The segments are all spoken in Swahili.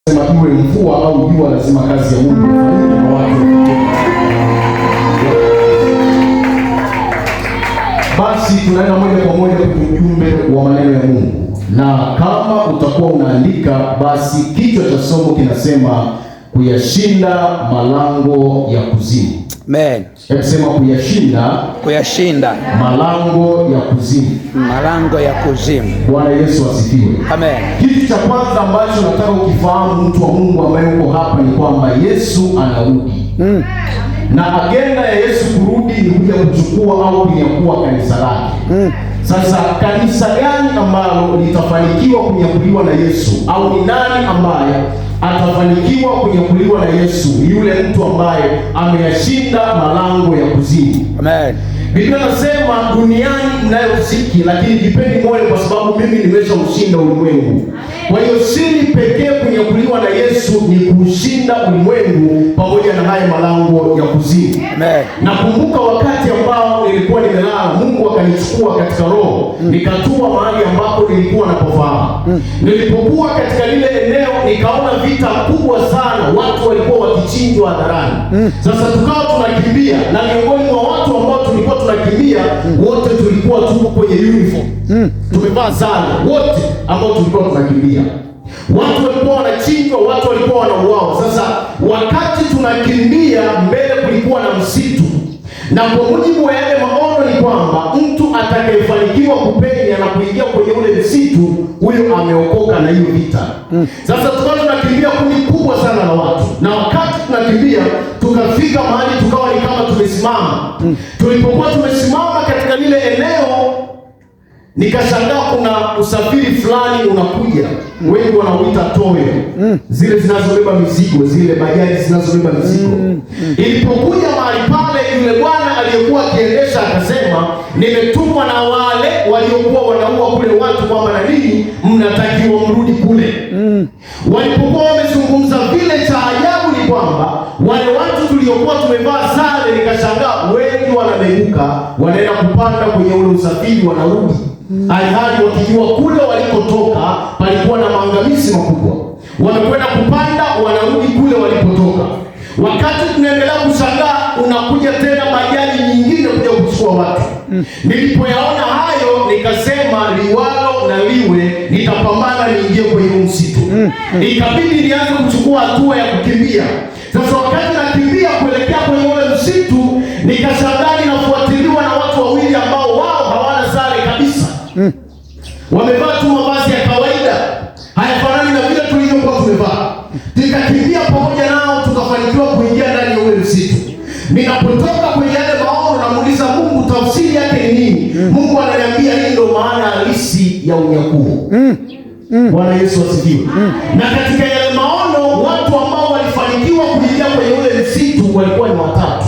Sema iwe mvua au jua, lazima kazi ya Mungu ifanyike na watu. Basi tunaenda moja kwa moja kwenye ujumbe wa maneno ya Mungu, na kama utakuwa unaandika, basi kichwa cha somo kinasema kuyashinda malango ya kuzimu. Amen. Hebu sema kuyashinda malango ya kuzimu. Malango ya kuzimu. Bwana Yesu asifiwe. Amen. Kitu cha kwanza ambacho nataka ukifahamu, mtu wa Mungu ambaye uko hapa, ni kwamba Yesu anarudi. Na agenda ya Yesu kurudi ni kuja kuchukua au kunyakua kanisa lake. Sasa kanisa gani ambalo litafanikiwa kunyakuliwa na Yesu, au ni nani ambaye atafanikiwa kunyakuliwa na Yesu? Yule mtu ambaye ameyashinda malango ya kuzimu. Amen. Biblia inasema duniani mnayo dhiki, lakini jipeni moyo kwa sababu mimi nimeshaushinda ulimwengu. Kwa hiyo siri pekee kunyakuliwa na Yesu ni kuushinda ulimwengu pamoja na haya malango ya kuzimu. Amen. Nakumbuka wakati ambao nilikuwa nimelala, Mungu akanichukua katika roho, nikatua mahali ambapo nilikuwa napofahamu. Nilipokuwa katika lile eneo, nikaona vita kubwa sana, watu walikuwa wakichinjwa hadharani. Sasa tukawa tunakimbia, na miongoni mwa watu ambao tulikuwa tunakimbia, wote tulikuwa tuko kwenye uniform. Tumevaa sana wote ambao tulikuwa tunakimbia. Watu walikuwa wanachinjwa, watu walikuwa wanauawa. Sasa wakati tunakimbia, mbele kulikuwa na msitu, na kwa mujibu wa yale maono ni kwamba mtu atakayefanikiwa kupenya na kuingia kwenye ule msitu, huyo ameokoka na hiyo vita. Sasa tukawa tunakimbia kundi kubwa sana la watu, na wakati tunakimbia tukafika mahali tukawa ni kama tumesimama. Tulipokuwa tumesimama katika lile eneo, nikashangaa kuna usafiri fulani unakuja, wengi wanauita toyo, zile zinazobeba mizigo, zile bajaji zinazobeba mizigo. Ilipokuja mahali pale, yule bwana aliyekuwa akiendesha akasema, nimetumwa na wale waliokuwa wanaua kule watu kwamba na nini mnatakiwa mrudi kule. Walipokuwa wamezungumza vile, cha ajabu ni kwamba wale watu tuliokuwa tumevaa sare, nikashangaa wengi wanameguka, wanaenda kupanda kwenye ule usafiri, wanarudi alhali wakijua kule walikotoka palikuwa na maangamizi makubwa. Wamekwenda kupanda, wanarudi kule walipotoka. Wakati tunaendelea kushangaa, unakuja tena bajaji nyingine kuja kuchukua watu. Nilipoyaona hayo, nikasema liwalo na liwe, nitapambana niingie kwenye msitu. Ikabidi nianze kuchukua hatua ya kukimbia. Sasa wakati nakimbia kuelekea kwenye ule msitu, nikashangaa ninafuatiliwa na watu wawili ambao wao hawana sare kabisa. Wamevaa tu mavazi ya kawaida, hayafanani na vile tulivyokuwa tumevaa. Nikakimbia pamoja nao, tukafanikiwa kuingia ndani ya ule msitu. Ninapotoka kwenye yale maono, namuuliza Mungu tafsiri yake ni nini? Mungu ananiambia hii ndio maana halisi ya unyakuo. Bwana Yesu asifiwe. Na katika yale maono, watu ambao walifanikiwa kuingia kwenye ule msitu walikuwa ni watatu.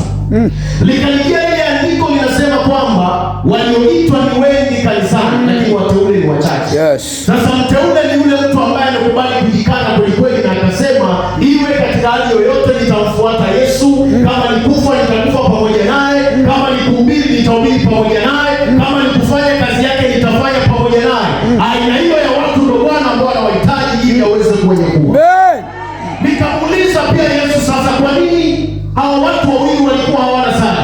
Likalijia ile andiko linasema kwamba walioitwa ni wengi kanisani, lakini wateule ni wachache. Sasa mteule ni yule mtu ambaye amekubali kujikana kweli kweli, na akasema iwe katika hali yoyote nitamfuata Yesu. Kama ni kufa nitakufa pamoja naye, kama ni kuhubiri nitahubiri pamoja naye, kama ni kufanya kazi yake nitafanya pamoja naye. Aina hiyo ya watu ndio Bwana ambao anawahitaji ili aweze kunyakua. Nikamuuliza pia Yesu, sasa kwa nini hao watu wawili walikuwa hawana sare?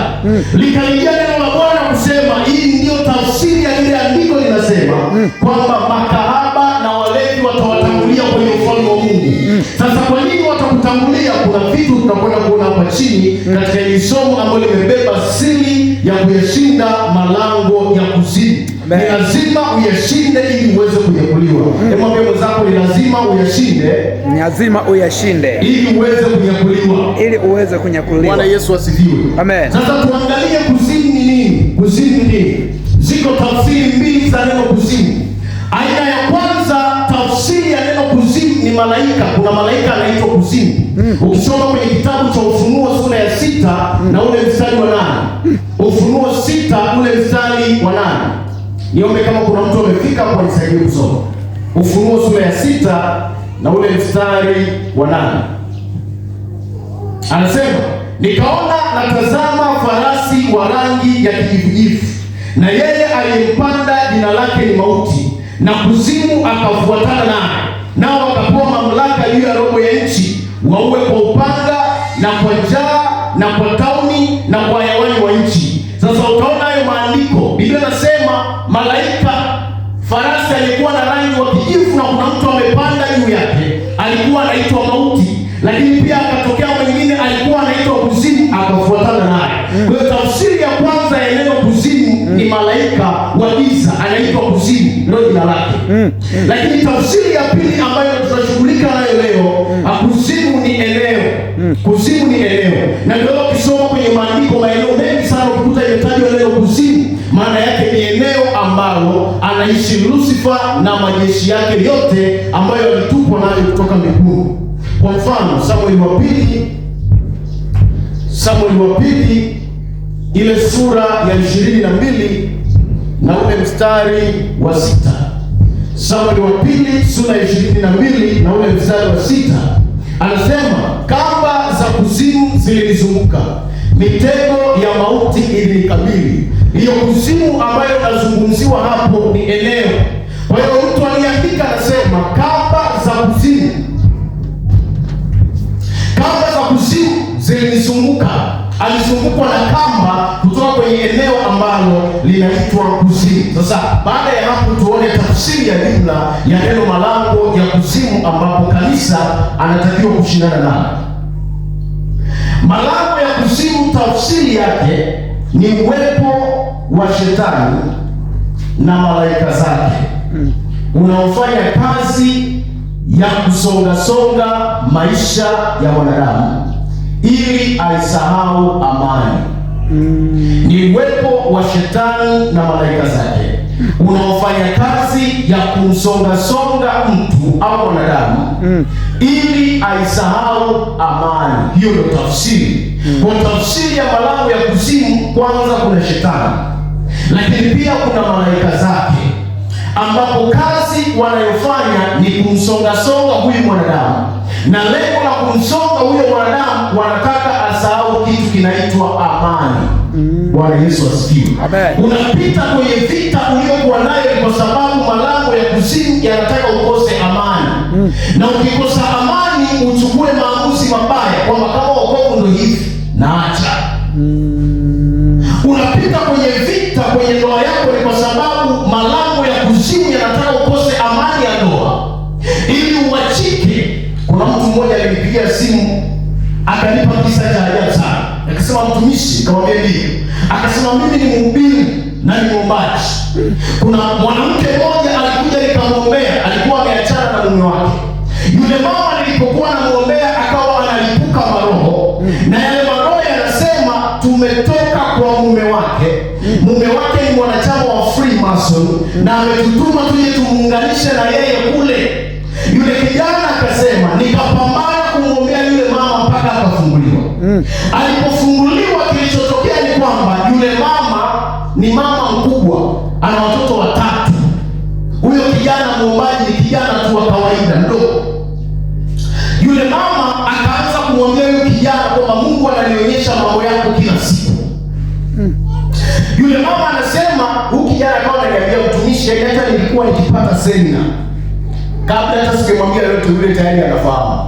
Likaingia neno la Bwana kusema hii ndio tafsiri ya ile andiko linasema kwamba makahaba na walevi watawatangulia kwenye ufalme wa Mungu. Sasa kwa nini watakutangulia? Kuna vitu tunakwenda kuona hapa chini katika hili somo ambalo limebeba siri ya kuyashinda malango ya kuzimu. Ni lazima uyashinde ili uweze kunyakuliwa. Mwambie mwenzako ni lazima uyashinde. Ni lazima uyashinde ili uweze kunyakuliwa. Ili uweze kunyakuliwa. Bwana Yesu asifiwe. Amen. Sasa tuangalie kuzimu ni nini? Kuzimu ni nini? Ziko tafsiri mbili za neno kuzimu. Aina ya kwanza, tafsiri ya neno kuzimu ni malaika. Kuna malaika anaitwa kuzimu. Ukisoma kwenye kitabu cha Ufunuo sura ya 6 na ule mstari wa 8. Ufunuo 6 ule mstari wa 8. Niombe kama kuna mtu amefika hapo anisaidie kusoma. Ufunuo sura ya 6 na ule mstari wa 8. Anasema, nikaona na tazama farasi wa rangi ya kijivujivu, na yeye aliyempanda jina lake ni Mauti, na kuzimu akafuatana naye, nao wakapewa mamlaka juu ya roho ya waue kwa upanga na kwa njaa na kwa tauni na kwa hayawani wa nchi. Sasa utaona hayo maandiko, Biblia inasema malaika farasi alikuwa na rangi wa kijivu na kuna mtu amepanda juu yake, alikuwa anaitwa Mauti. Lakini pia akatokea mwingine alikuwa anaitwa Kuzimu, akafuatana naye. Kwa hiyo tafsiri ya kwanza ya neno kuzimu ni malaika wa giza, anaitwa Kuzimu, ndio jina lake. Lakini tafsiri ya pili ambayo tunashughulika nayo leo, kuzimu ni eneo. Kuzimu ni eneo. Na ndio ukisoma kwenye maandiko maeneo mengi sana ukikuta imetajwa neno kuzimu, maana yake ni eneo ambalo anaishi Lucifer na majeshi yake yote ambayo yalitupwa nayo kutoka mbinguni. Kwa mfano Samueli wa pili ile sura ya 22 na ule mstari wa 6. Samueli wa pili sura ya 22 na ule mstari wa 6 anasema, kamba za kuzimu zilinizunguka, mitego ya mauti ilinikabili. Hiyo kuzimu ambayo nazungumziwa hapo ni eneo. Kwa hiyo mtu aliandika anasema kamba za kuzimu, kamba za kuzimu zilinizunguka. Alizungukwa na kamba kutoka kwenye eneo ambalo linaitwa kuzimu. Sasa baada ya hapo tuone tafsiri ya jumla ya neno malango ya kuzimu, ambapo kanisa anatakiwa kushindana nayo. Malango ya kuzimu tafsiri yake ni uwepo wa shetani na malaika zake unaofanya kazi ya kusonga maisha ya mwanadamu ili aisahau amani. Ni uwepo wa shetani na malaika zake unaofanya kazi ya kumsonga mtu au mwanadamu ili aisahau amani. Hiyo ndio tafsiri. Kwa tafsiri ya malango ya kuzimu, kwanza kuna shetani, lakini pia kuna malaika zake, ambapo kazi wanayofanya ni kumsonga huyu mwanadamu, na lengo la kumsonga huyo mwanadamu, wanataka asahau kitu kinaitwa amani. Bwana Yesu asifiwe. Unapita kwenye vita uliokuwa nayo kwa sababu malango ya kuzimu yanataka ukose amani. Na ukikosa amani uchukue maamuzi mabaya kwamba kama wokovu ndio hivi naacha. Unapita kwenye vita kwenye ndoa yako ni kwa sababu malango ya kuzimu yanataka ukose amani ya ndoa ili uachike. Kuna mtu mmoja alinipigia simu akanipa kisa cha ajabu sana. Akasema, mtumishi, nikamwambia ndio. Akasema, mimi ni mhubiri na ni mwombaji. Kuna mwanamke mmoja alikuja nikamwombea, alikuwa ameachana na mume wake. Yule mama nilipokuwa namuombea akawa analipuka maroho, na yale maroho yanasema tumetoka kwa mume wake. Mume wake ni mwanachama wa Freemason na ametutuma tuje tumuunganishe na yeye kule. Yule kijana akasema, nikapambana kumwombea yule mama mpaka akafunguliwa. Alipofunguliwa, kilichotokea ni kwamba yule mama ni mama mkubwa, ana watoto 3. Huyo kijana muombaji ni kijana tu wa kawaida mdogo. Yule mama akaanza kumwambia yule kijana kwamba Mungu ananionyesha mambo yako kila siku. Yule mama anasema, huyu kijana akawa ananiambia, mtumishi, hata nilikuwa nikipata semina kabla hata sikimwambia yote, yule tayari anafahamu.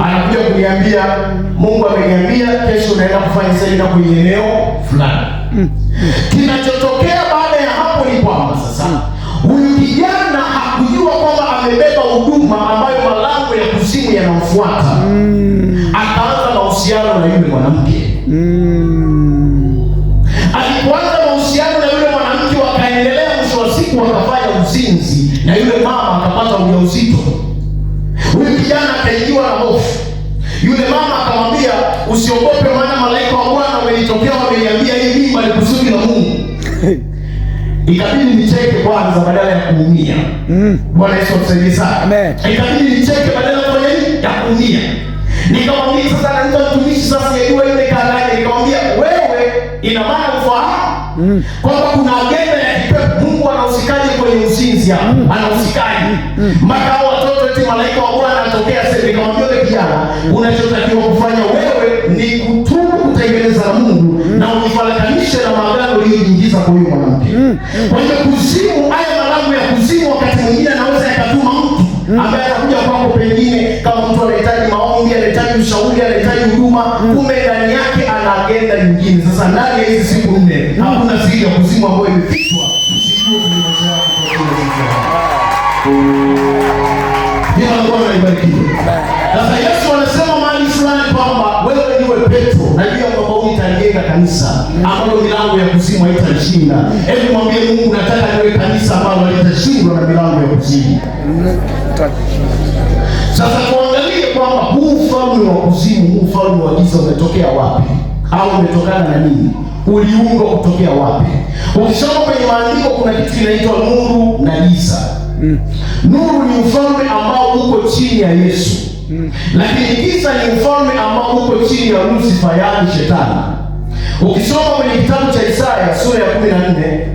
Anakuja kuniambia, Mungu ameniambia kesho unaenda kufanya semina kwenye eneo fulani. Kinachotokea baada ya hapo ni kwamba sasa huyu kijana hakujua kwamba amebeba huduma ambayo malango ya kuzimu yanamfuata. Akaanza mahusiano na yule mwanamke. Alipoanza mahusiano na yule mwanamke, wakaendelea, mwisho wa siku wakafanya uzinzi na yule mama akapata ujauzito. Huyu kijana akaingiwa na hofu. Yule mama akamwambia, usiogope, maana malaika wa Bwana wamenitokea, wameniambia hii mimba ni kusudi la Mungu. Ikabidi nicheke kwanza badala ya kuumia. Bwana Yesu atusaidie sana. Ikabidi nicheke badala ya kuumia. Nikamwambia, sasa anaita mtumishi, sasa yajua ile kalaje. Nikamwambia, wewe ina maana ufahamu kwamba kuna agenda ya kipepo. Mungu anahusikaje kwenye uzinzi hapa? Anahusikaje? Mpaka watoto eti malaika wa Bwana anatokea sasa. Nikamwambia, wewe kijana, unachotakiwa kufanya wewe ni kutubu, kutengeneza na Mungu na ujifarakanishe na maagano uliyojiingiza kwa huyo mwanamke. Kwa hiyo kuzimu, haya malango ya kuzimu wakati mwingine anaweza yakatuma mtu ambaye anakuja kwako, pengine kama mtu anahitaji maombi, anahitaji ushauri, anahitaji huduma, kumbe ndani yake ana agenda nyingine. Sasa ndani ya hizi siku 4 hakuna siri ya kuzimu ambayo imefichwa. Usijue kwenye maisha yako kwa Bwana ibarikiwe. Sasa Yesu anasema mahali fulani kwamba wewe niwe Petro, na juu ya mwamba huu nitajenga kanisa ambalo milango ya kuzimu haitalishinda. Hebu mwambie Mungu, nataka niwe kanisa ambalo halitashindwa na milango ya kuzimu. Sasa tuangalie kwamba huu ufalme wa kuzimu, huu ufalme wa giza umetokea wapi? Au umetokana na nini? Uliumbwa kutokea wapi? Ukisoma kwenye maandiko kuna kitu kinaitwa nuru na giza. Nuru ni ufalme ambao uko chini ya Yesu. Lakini giza ni ufalme ambao uko chini ya Lucifer, yaani Shetani. Ukisoma kwenye kitabu cha Isaya sura ya 14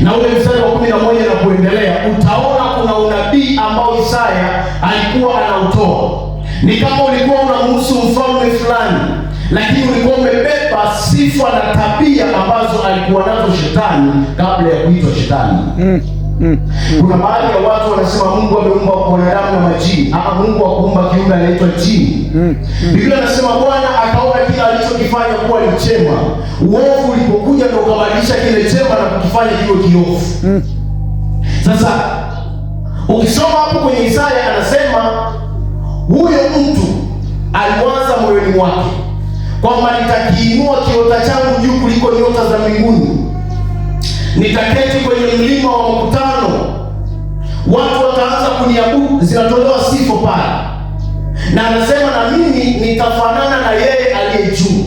na ule mstari wa 11 na kuendelea, utaona kuna unabii ambao Isaya alikuwa anautoa. Ni kama ulikuwa unamhusu mfalme fulani, lakini ulikuwa umebeba sifa na tabia ambazo alikuwa nazo Shetani kabla ya kuitwa Shetani. Kuna baadhi ya watu wanasema Mungu ameumba wanadamu na majini. Mungu hakuumba kiumbe anaitwa jini. Biblia inasema Bwana akaona kila alichokifanya kuwa ni chema. Uovu ulipokuja ndio ukabadilisha kile chema na kukifanya kiwe kiovu. Sasa ukisoma hapo kwenye Isaya anasema huyo mtu aliwaza moyoni mwake kwamba nitakiinua kiota changu juu kuliko nyota za mbinguni, nitaketi kwenye mlima wa makutano, watu wataanza kuniabudu, zinatolewa sifa pale. Na anasema na mimi nitafanana na yeye aliye juu.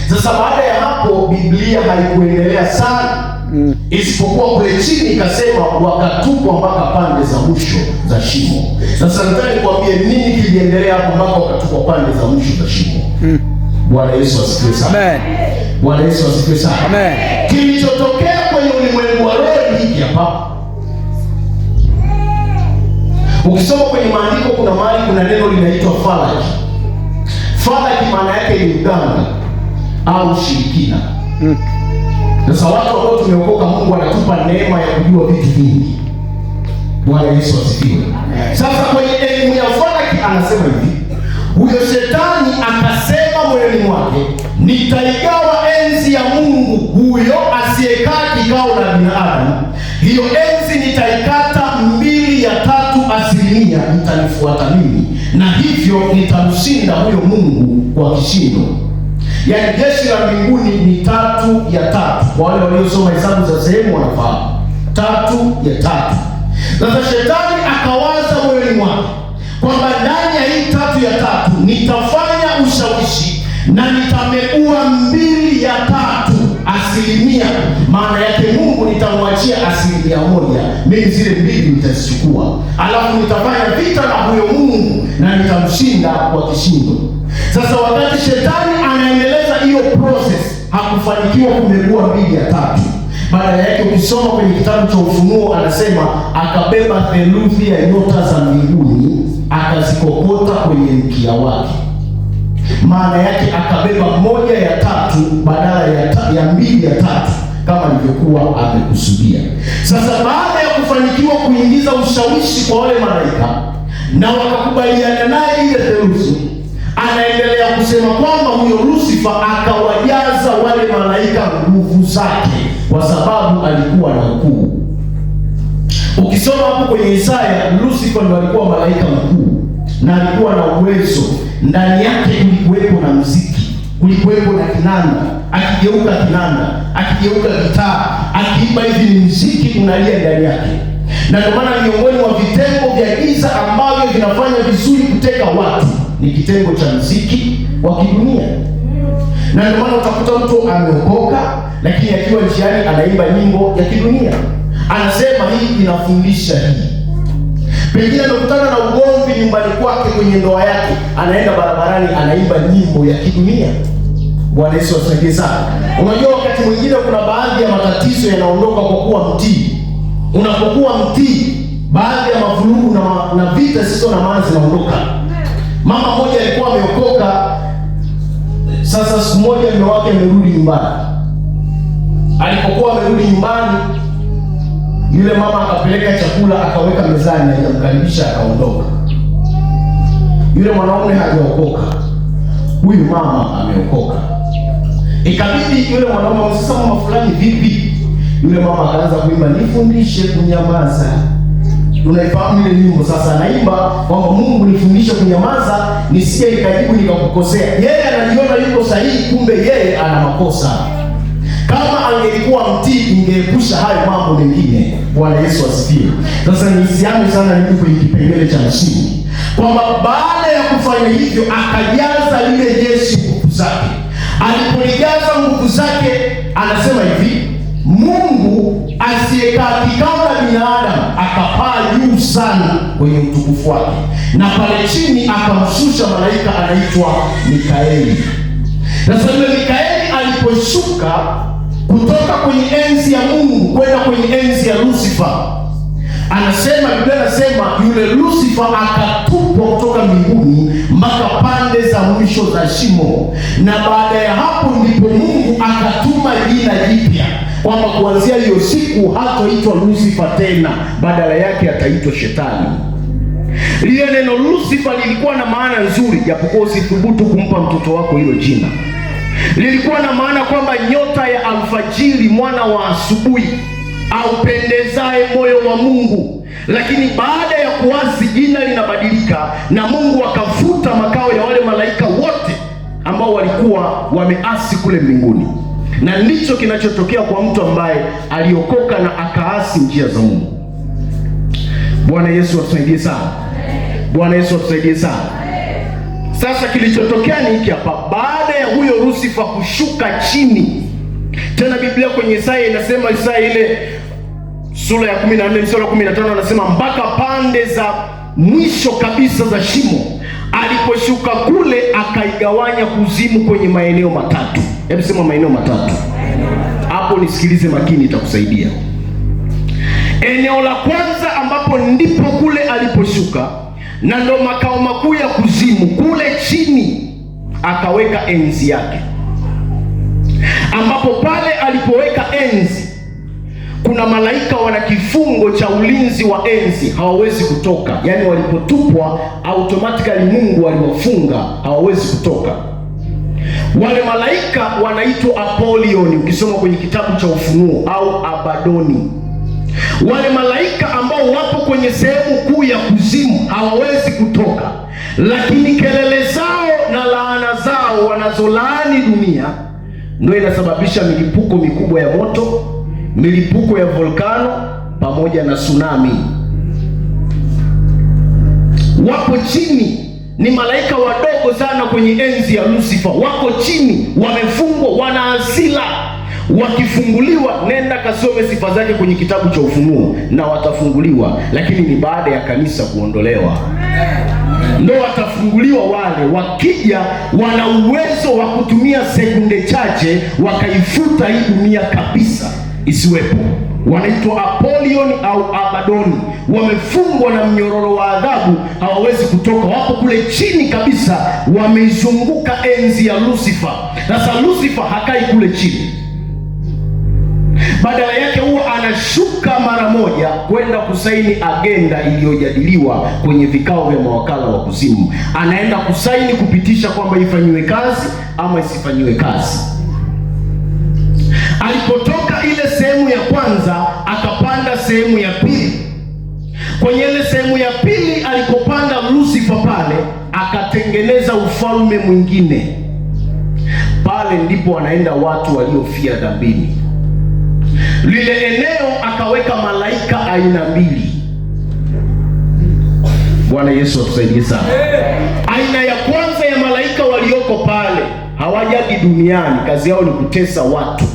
Sasa baada ya hapo Biblia haikuendelea sana, isipokuwa kule chini ikasema wakatupwa mpaka pande za mwisho za shimo. Sasa nataka nikwambie nini kiliendelea hapo mpaka wakatupwa pande za mwisho za shimo. Bwana Yesu asifiwe sana. Amen. Bwana Yesu asifiwe sana. Amen. Kilichotokea kwenye ulimwengu wa roho ni hiki hapa. Ukisoma kwenye maandiko kuna mahali kuna neno linaitwa falaki. Falaki maana yake ni uganga au shirikina. Sasa watu ambao tumeokoka, Mungu anatupa neema ya kujua vitu vingi. Bwana Yesu asifiwe. Sasa kwenye elimu ya falaki anasema hivi, huyo Shetani akasema moyoni mwake, nitaigawa enzi ya Mungu huyo asiyekaa kikao na binadamu. Hiyo enzi nitaikata 2/3, nitanifuata mimi, na hivyo nitamshinda huyo Mungu kwa kishindo. Yaani jeshi la mbinguni ni 3/3. Kwa wale waliosoma hesabu za sehemu wanafahamu 3/3. Sasa Shetani akawaza moyoni mwake kwamba ndani ya hii 3/3 nitafanya ushawishi na nitamegua 2/3. Maana yake Mungu nitamwachia 1%, mimi zile 2 nitazichukua, alafu nitafanya vita na huyo Mungu na nitamshinda kwa kishindo. Sasa wakati Shetani anaendeleza hiyo process, hakufanikiwa kumegua 2/3. Baada yake ukisoma kwenye kitabu cha Ufunuo anasema akabeba theluthi ya nyota za mbinguni akazikokota kwenye mkia wake. Maana yake akabeba 1/3 badala ya 2/3 kama alivyokuwa amekusudia. Sasa baada ya kufanikiwa kuingiza ushawishi kwa wale malaika na wakakubaliana naye ile theluthi, anaendelea kusema kwamba huyo Lucifer akawajaza wale malaika nguvu zake kwa sababu alikuwa na ukuu. Ukisoma hapo kwenye Isaya, Lucifer ndo alikuwa malaika mkuu na alikuwa na uwezo. Ndani yake kulikuwepo na muziki, kulikuwepo na kinanda, akigeuka kinanda, akigeuka gitaa, akiimba hivi ni muziki unalia ndani yake. Na ndio maana miongoni mwa vitengo vya giza ambavyo vinafanya vizuri kuteka watu ni kitengo cha muziki wa kidunia. Na ndio maana utakuta mtu ameokoka lakini akiwa njiani anaimba nyimbo ya kidunia. Anasema hii inafundisha hii. Pengine anakutana na ugomvi nyumbani kwake kwenye ndoa yake, anaenda barabarani anaimba nyimbo ya kidunia. Bwana Yesu asifiwe sana. Unajua wakati mwingine kuna baadhi ya matatizo yanaondoka kwa kuwa mtii. Unapokuwa mtii, baadhi ya mavurugu na vita zisizo na maana zinaondoka. Mama mmoja alikuwa ameokoka. Sasa siku moja mume wake amerudi nyumbani. Alipokuwa amerudi nyumbani, yule mama akapeleka chakula akaweka mezani, akamkaribisha akaondoka. Yule mwanaume hajaokoka, huyu mama ameokoka. Ikabidi yule mwanaume, sasa mama fulani vipi? Yule mama akaanza kuimba, nifundishe kunyamaza. Unaifahamu ile nyimbo? Sasa anaimba kwamba Mungu nifundishe kunyamaza, nisije nikajibu nikakukosea. Yeye anajiona yuko sahihi, kumbe yeye ana makosa. Kama angelikuwa mtii, ingeepusha hayo mambo mengine. Bwana Yesu asifiwe. Sasa nisiame sana niko kwenye kipengele cha msingi, kwamba baada ya kufanya hivyo akajaza lile jeshi nguvu zake. Alipolijaza nguvu zake, anasema hivi, Mungu asiyekaa kikao na binadamu akapaa juu sana kwenye utukufu wake, na pale chini akamshusha malaika anaitwa Mikaeli. Sasa yule Mikaeli aliposhuka kutoka kwenye enzi ya Mungu kwenda kwenye enzi ya Lucifer, anasema, Biblia anasema yule Lucifer akatupwa kutoka mbinguni mpaka pande za mwisho za shimo, na baada ya hapo ndipo Mungu akatuma jina jipya, kwamba kuanzia hiyo siku hataitwa Lucifer tena, badala yake ataitwa Shetani. Lile neno Lucifer lilikuwa na maana nzuri, japokuwa usithubutu kumpa mtoto wako hilo jina. Lilikuwa na maana kwamba nyota ya alfajiri, mwana wa asubuhi, aupendezaye moyo wa Mungu. Lakini baada ya kuasi, jina linabadilika na Mungu akafuta makao ya wale malaika wote ambao walikuwa wameasi kule mbinguni. Na ndicho kinachotokea kwa mtu ambaye aliokoka na akaasi njia za Mungu. Bwana Yesu atusaidie sana. Bwana Yesu atusaidie sana. Sasa kilichotokea ni hiki hapa. Baada ya huyo Lucifer kushuka chini, tena Biblia kwenye Isaya inasema, Isaya ile sura ya 14 mstari wa 15 anasema, mpaka pande za mwisho kabisa za shimo. Aliposhuka kule akaigawanya kuzimu kwenye maeneo matatu. Hebu sema maeneo matatu. Hapo nisikilize makini, itakusaidia. Eneo la kwanza ambapo ndipo kule aliposhuka, na ndo makao makuu ya kuzimu, kule chini akaweka enzi yake, ambapo pale alipoweka enzi kuna malaika wana kifungo cha ulinzi wa enzi, hawawezi kutoka. Yaani walipotupwa automatically Mungu aliwafunga, hawawezi kutoka. Wale malaika wanaitwa Apolioni, ukisoma kwenye kitabu cha Ufunuo, au Abadoni. Wale malaika ambao wapo kwenye sehemu kuu ya kuzimu hawawezi kutoka, lakini kelele zao na laana zao wanazolaani dunia ndio inasababisha milipuko mikubwa ya moto, milipuko ya volkano pamoja na tsunami. Wapo chini, ni malaika wadogo sana kwenye enzi ya Lucifer. Wako chini, wamefungwa, wana hasira. Wakifunguliwa, nenda kasome sifa zake kwenye kitabu cha Ufunuo, na watafunguliwa, lakini ni baada ya kanisa kuondolewa ndio watafunguliwa. Wale wakija wana uwezo wa kutumia sekunde chache wakaifuta hii dunia kabisa isiwepo. Wanaitwa Apolioni au Abadoni. Wamefungwa na mnyororo wa adhabu, hawawezi kutoka. Wapo kule chini kabisa, wameizunguka enzi ya Lucifer. Sasa Lucifer hakai kule chini, badala yake huwa anashuka mara moja kwenda kusaini agenda iliyojadiliwa kwenye vikao vya mawakala wa kuzimu. Anaenda kusaini kupitisha kwamba ifanyiwe kazi ama isifanyiwe kazi. Alipotoka ile sehemu ya kwanza, akapanda sehemu ya pili. Kwenye ile sehemu ya pili alipopanda Lucifer pale, akatengeneza ufalme mwingine. Pale ndipo wanaenda watu waliofia dhambini. Lile eneo akaweka malaika aina mbili. Bwana Yesu atusaidie sana. Aina ya kwanza ya malaika walioko pale hawajaji duniani, kazi yao ni kutesa watu.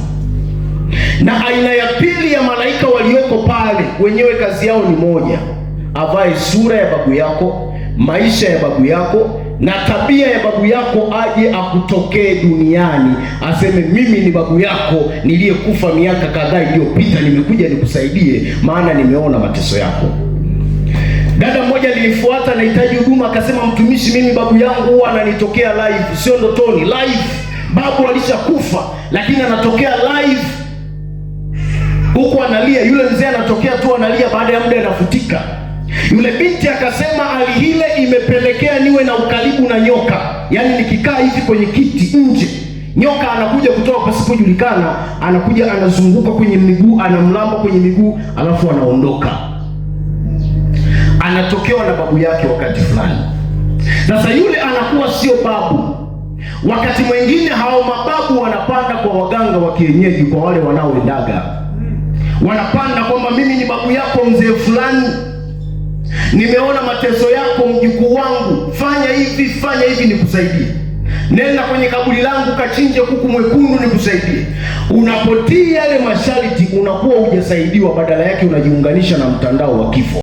Na aina ya pili ya malaika walioko pale, wenyewe kazi yao ni moja, avae sura ya babu yako, maisha ya babu yako na tabia ya babu yako, aje akutokee duniani aseme, mimi ni babu yako niliyekufa miaka kadhaa iliyopita, nimekuja nikusaidie maana nimeona mateso yako. Dada mmoja alinifuata, anahitaji huduma, akasema, mtumishi, mimi babu yangu huwa ananitokea live, sio ndotoni, live. Babu alishakufa lakini anatokea live huko analia. Yule mzee anatokea tu analia, baada ya muda anafutika. Yule binti akasema, hali ile imepelekea niwe na ukaribu na nyoka. Yaani nikikaa hivi kwenye kiti nje, nyoka anakuja kutoka pasipojulikana, anakuja anazunguka kwenye miguu, anamlamba kwenye miguu, alafu anaondoka. Anatokewa na babu yake wakati fulani. Sasa yule anakuwa sio babu. Wakati mwingine hao mababu wanapanda kwa waganga wa kienyeji, kwa wale wanaoendaga, wanapanda kwamba mimi ni babu yako mzee fulani, nimeona mateso yako mjukuu wangu, fanya hivi nikusaidie. Nenda kwenye kaburi langu kachinje kuku mwekundu nikusaidie. Unapotii yale masharti, unakuwa hujasaidiwa, badala yake unajiunganisha na mtandao wa kifo.